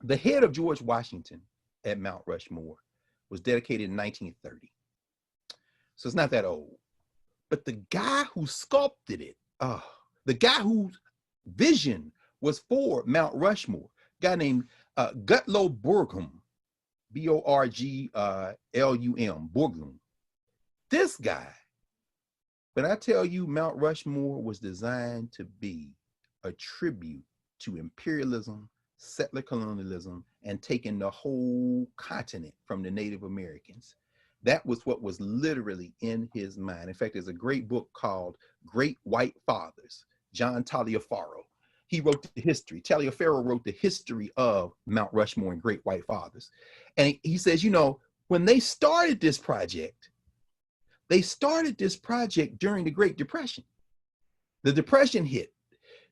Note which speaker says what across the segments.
Speaker 1: The head of George Washington at Mount Rushmore was dedicated in 1930. So it's not that old. But the guy who sculpted it, the guy whose vision was for Mount Rushmore, a guy named Gottlob Borglum, Borglum, Borglum. This guy, but I tell you, Mount Rushmore was designed to be a tribute to imperialism, settler colonialism, and taking the whole continent from the Native Americans. That was what was literally in his mind. In fact, there's a great book called Great White Fathers, John Taliaferro. He wrote the history. Taliaferro wrote the history of Mount Rushmore and Great White Fathers. And he says, you know, when they started this project during the Great Depression. The Depression hit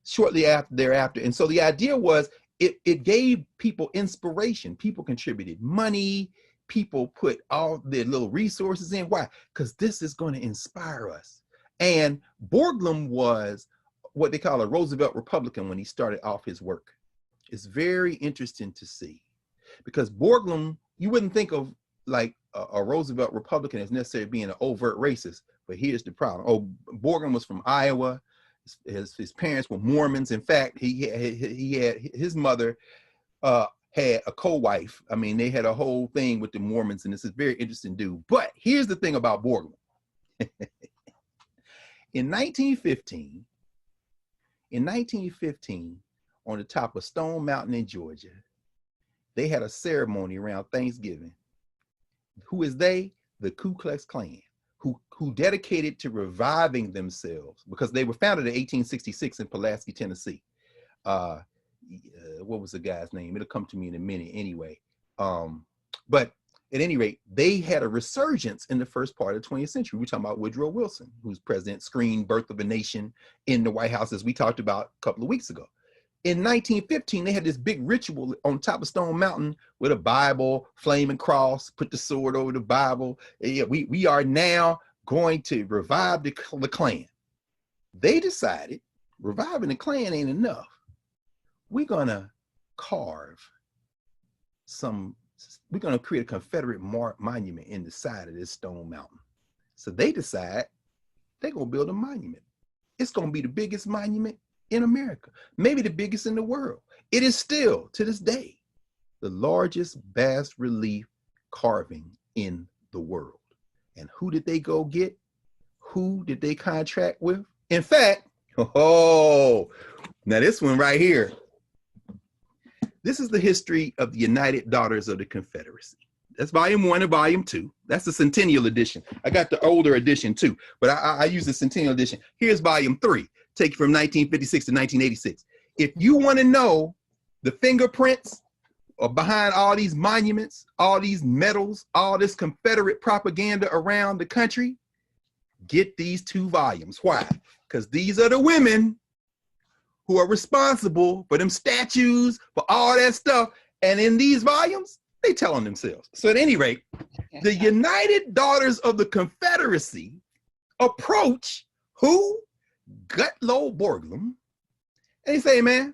Speaker 1: shortly thereafter. And so the idea was it gave people inspiration. People contributed money. People put all their little resources in. Why? Because this is going to inspire us. And Borglum was what they call a Roosevelt Republican when he started off his work. It's very interesting to see, because Borglum, you wouldn't think of like a Roosevelt Republican as necessarily being an overt racist, but here's the problem. Oh, Borglum was from Iowa. His parents were Mormons. In fact, he had his mother had a co-wife. I mean, they had a whole thing with the Mormons, and this is very interesting dude. But here's the thing about Borglum. In 1915, on the top of Stone Mountain in Georgia, they had a ceremony around Thanksgiving. Who is they? The Ku Klux Klan, who dedicated to reviving themselves, because they were founded in 1866 in Pulaski, Tennessee. What was the guy's name? It'll come to me in a minute anyway. But at any rate, they had a resurgence in the first part of the 20th century. We're talking about Woodrow Wilson, who's president, screened Birth of a Nation in the White House, as we talked about a couple of weeks ago. In 1915, they had this big ritual on top of Stone Mountain with a Bible, flaming cross, put the sword over the Bible. Yeah, we are now going to revive the Klan. They decided reviving the Klan ain't enough. We're going to create a Confederate monument in the side of this Stone Mountain. So they decide they're going to build a monument. It's going to be the biggest monument in America, maybe the biggest in the world. It is still, to this day, the largest bas relief carving in the world. And who did they go get? Who did they contract with? In fact, now this one right here. This is the history of the United Daughters of the Confederacy. That's volume 1 and volume 2. That's the Centennial edition. I got the older edition too, but I use the Centennial edition. Here's volume 3, take it from 1956 to 1986. If you want to know the fingerprints behind all these monuments, all these medals, all this Confederate propaganda around the country, get these 2 volumes. Why? Because these are the women who are responsible for them statues, for all that stuff. And in these volumes, they tell on themselves. So at any rate, the United Daughters of the Confederacy approach who? Gottlob Borglum. And they say, man,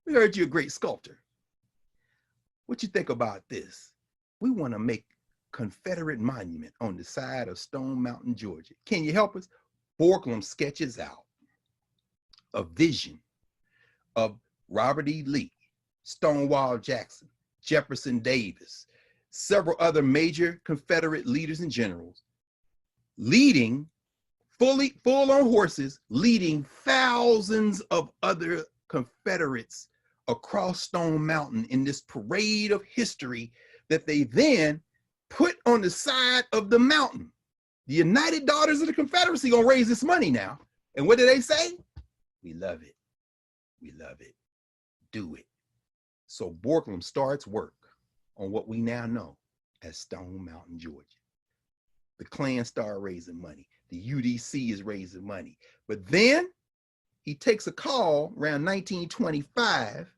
Speaker 1: we heard you're a great sculptor. What you think about this? We want to make Confederate monument on the side of Stone Mountain, Georgia. Can you help us? Borglum sketches out a vision of Robert E. Lee, Stonewall Jackson, Jefferson Davis, several other major Confederate leaders and generals, leading full on horses, leading thousands of other Confederates across Stone Mountain in this parade of history that they then put on the side of the mountain. The United Daughters of the Confederacy gonna raise this money now. And what do they say? We love it. We love it. Do it. So Borglum starts work on what we now know as Stone Mountain, Georgia. The Klan started raising money. The UDC is raising money. But then he takes a call around 1925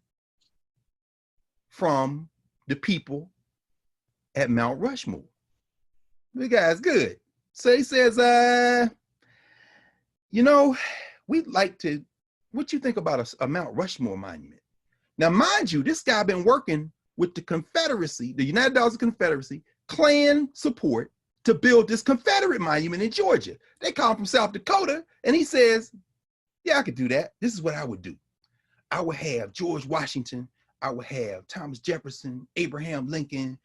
Speaker 1: from the people at Mount Rushmore. The guy's good. So he says, we'd like to, what you think about a Mount Rushmore monument? Now, mind you, this guy been working with the Confederacy, the United Dollars of Confederacy, Klan support to build this Confederate monument in Georgia. They call him from South Dakota, and he says, yeah, I could do that. This is what I would do. I would have George Washington. I would have Thomas Jefferson, Abraham Lincoln,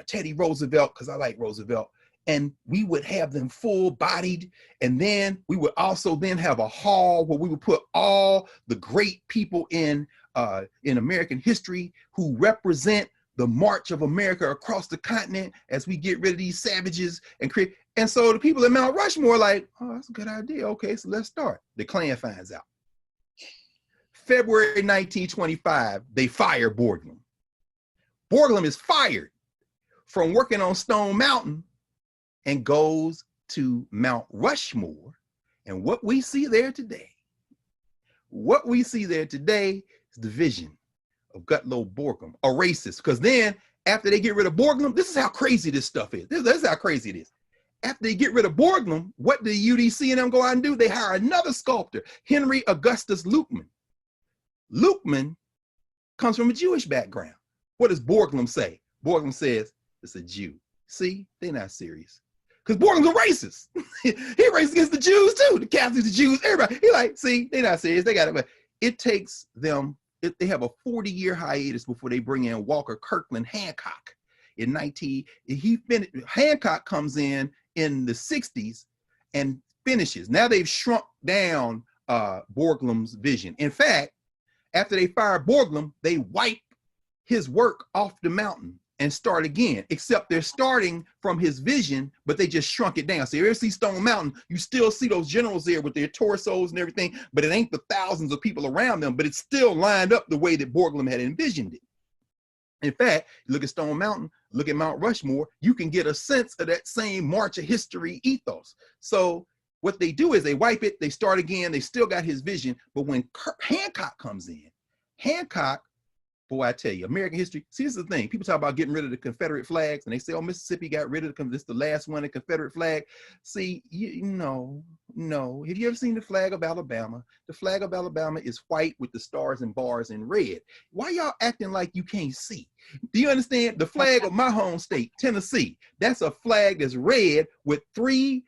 Speaker 1: Teddy Roosevelt, because I like Roosevelt. And we would have them full-bodied. And then we would also then have a hall where we would put all the great people in American history who represent the march of America across the continent as we get rid of these savages and create. And so the people at Mount Rushmore are like, oh, that's a good idea. Okay, so let's start. The Klan finds out. February 1925, they fire Borglum. Borglum is fired from working on Stone Mountain and goes to Mount Rushmore. And what we see there today is the vision of Gottlob Borglum, a racist. Because then after they get rid of Borglum, this is how crazy this stuff is. This is how crazy it is. After they get rid of Borglum, what do the UDC and them go out and do? They hire another sculptor, Henry Augustus Lukeman. Lukeman comes from a Jewish background. What does Borglum say? Borglum says, it's a Jew. See, they're not serious. Because Borglum's a racist. He racist against the Jews too. The Catholics, the Jews, everybody. He like, see, they're not serious. They got it. But it takes them, they have a 40-year hiatus before they bring in Walker Kirkland Hancock. Hancock comes in the 60s and finishes. Now they've shrunk down Borglum's vision. In fact, after they fire Borglum, they wipe his work off the mountain and start again, except they're starting from his vision, but they just shrunk it down. So you ever see Stone Mountain, you still see those generals there with their torsos and everything, but it ain't the thousands of people around them, but it's still lined up the way that Borglum had envisioned it. In fact, look at Stone Mountain, look at Mount Rushmore, you can get a sense of that same March of History ethos. So what they do is they wipe it, they start again, they still got his vision, but when Hancock comes in, Hancock, boy, I tell you, American history, see, this is the thing. People talk about getting rid of the Confederate flags, and they say, oh, Mississippi got rid of this is the last one, the Confederate flag. See, no. Have you ever seen the flag of Alabama? The flag of Alabama is white with the stars and bars in red. Why y'all acting like you can't see? Do you understand? The flag of my home state, Tennessee, that's a flag that's red with three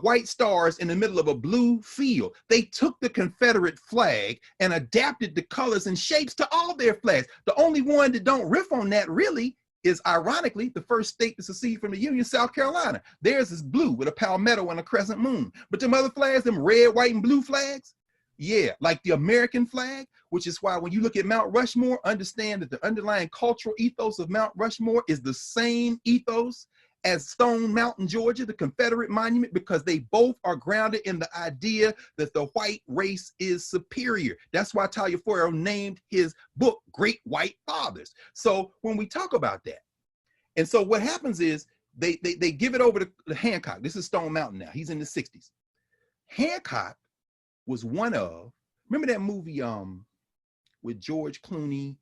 Speaker 1: white stars in the middle of a blue field. They took the Confederate flag and adapted the colors and shapes to all their flags. The only one that don't riff on that really is, ironically, the first state to secede from the Union, South Carolina. Theirs is blue with a palmetto and a crescent moon. But them other flags, them red, white, and blue flags, yeah, like the American flag, which is why when you look at Mount Rushmore, understand that the underlying cultural ethos of Mount Rushmore is the same ethos as Stone Mountain, Georgia, the Confederate monument, because they both are grounded in the idea that the white race is superior. That's why Tagliaferro named his book Great White Fathers. So when we talk about that, and so what happens is they give it over to Hancock. This is Stone Mountain now. He's in the 60s. Hancock was one of, remember that movie with George Clooney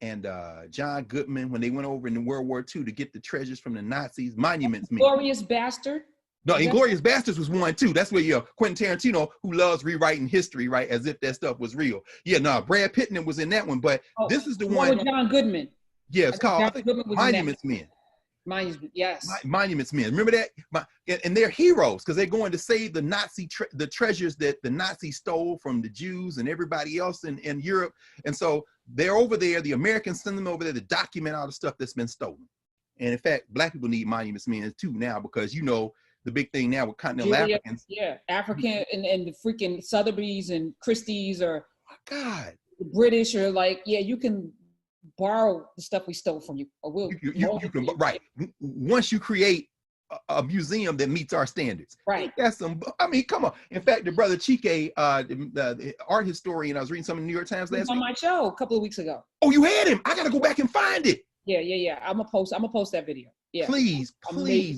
Speaker 1: and John Goodman, when they went over in World War II to get the treasures from the Nazis, Monuments Men.
Speaker 2: Glorious Bastard?
Speaker 1: No, Inglourious Bastards was one too. That's where Quentin Tarantino, who loves rewriting history, right, as if that stuff was real. Yeah, no, Brad Pitt was in that one, but this is the one
Speaker 2: with John Goodman.
Speaker 1: Yeah, it's called Monuments Men.
Speaker 2: Yes.
Speaker 1: Monuments Men. Remember that? And they're heroes because they're going to save the the treasures that the Nazis stole from the Jews and everybody else in Europe. And so they're over there. The Americans send them over there to document all the stuff that's been stolen. And in fact, Black people need Monuments Men too now, because the big thing now with continental Africans.
Speaker 2: Yeah, African and the freaking Sotheby's and Christie's or
Speaker 1: God,
Speaker 2: the British are like, yeah, you can borrow the stuff we stole from you, or we'll
Speaker 1: you can, right. Once you create a museum that meets our standards,
Speaker 2: right?
Speaker 1: That's some. I mean, come on. In fact, the brother Chike, the art historian, I was reading something in the New York Times last week.
Speaker 2: On my show a couple of weeks ago.
Speaker 1: Oh, you had him? I gotta go back and find it.
Speaker 2: Yeah. I'm gonna post that video. Yeah.
Speaker 1: Please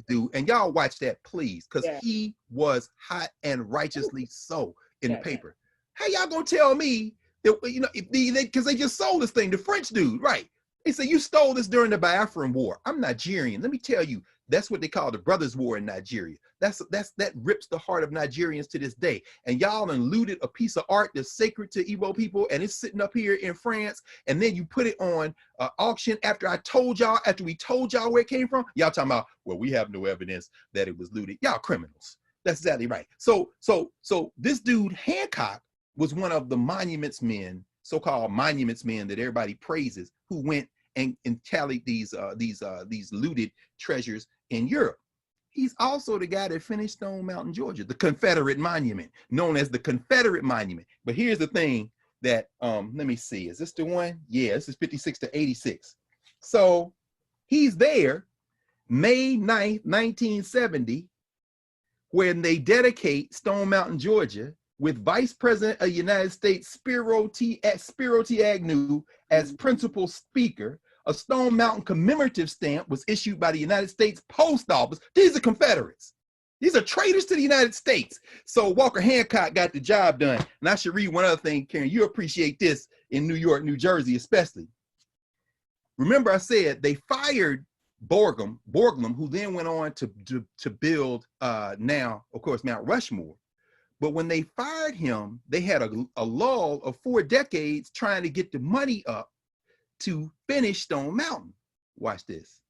Speaker 1: do, and y'all watch that, please, because he was hot and righteously so in the paper. How y'all gonna tell me that, because they just sold this thing, the French dude, right? They say you stole this during the Biafran War. I'm Nigerian. Let me tell you, That's what they call the Brothers' War in Nigeria. That rips the heart of Nigerians to this day. And y'all done looted a piece of art that's sacred to Igbo people, and it's sitting up here in France, and then you put it on auction after we told y'all where it came from. Y'all talking about, well, we have no evidence that it was looted. Y'all criminals. That's exactly right. So this dude Hancock was one of the monuments men, so-called monuments men that everybody praises, who went and tallied these looted treasures in Europe. He's also the guy that finished Stone Mountain, Georgia, the Confederate monument, known as the Confederate monument. But here's the thing that, let me see, is this the one? Yeah, this is 56 to 86. So he's there May 9th, 1970, when they dedicate Stone Mountain, Georgia, with Vice President of the United States Spiro T. Agnew as principal speaker. A Stone Mountain commemorative stamp was issued by the United States Post Office. These are Confederates. These are traitors to the United States. So Walker Hancock got the job done. And I should read one other thing, Karen. You appreciate this in New York, New Jersey, especially. Remember, I said they fired Borglum, who then went on to build now, of course, Mount Rushmore. But when they fired him, they had a lull of 4 decades trying to get the money up to finish Stone Mountain. Watch this.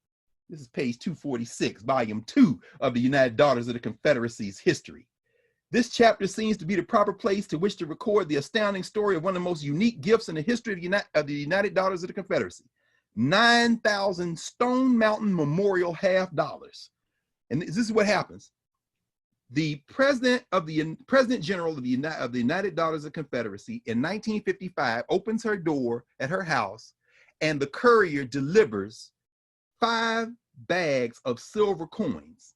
Speaker 1: This is page 246, volume 2 of the United Daughters of the Confederacy's history. This chapter seems to be the proper place to which to record the astounding story of one of the most unique gifts in the history of the United Daughters of the Confederacy. 9,000 Stone Mountain Memorial $half. And this is what happens. The President General of the United Daughters of the Confederacy in 1955 opens her door at her house, and the courier delivers 5 bags of silver coins.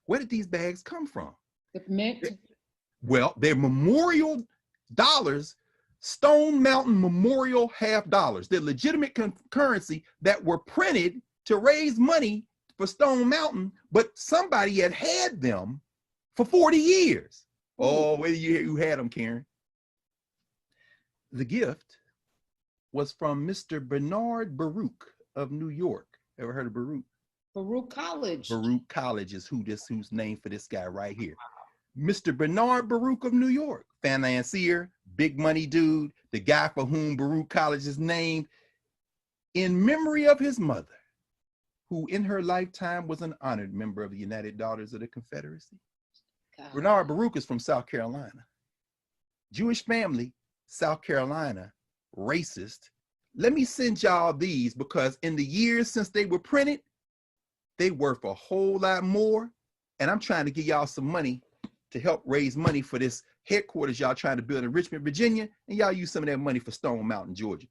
Speaker 1: Where did these bags come from?
Speaker 2: The mint.
Speaker 1: Well, they're memorial dollars, Stone Mountain Memorial $half. They're legitimate currency that were printed to raise money for Stone Mountain, but somebody had them for 40 years. Oh, where you had them, Karen? The gift was from Mr. Bernard Baruch of New York. Ever heard of Baruch?
Speaker 2: Baruch College.
Speaker 1: Baruch College is who's named for this guy right here. Mr. Bernard Baruch of New York, financier, big money dude, the guy for whom Baruch College is named, in memory of his mother, who in her lifetime was an honored member of the United Daughters of the Confederacy. God. Bernard Baruch is from South Carolina. Jewish family, South Carolina, racist. Let me send y'all these because in the years since they were printed, they worth a whole lot more. And I'm trying to give y'all some money to help raise money for this headquarters y'all trying to build in Richmond, Virginia. And y'all use some of that money for Stone Mountain, Georgia.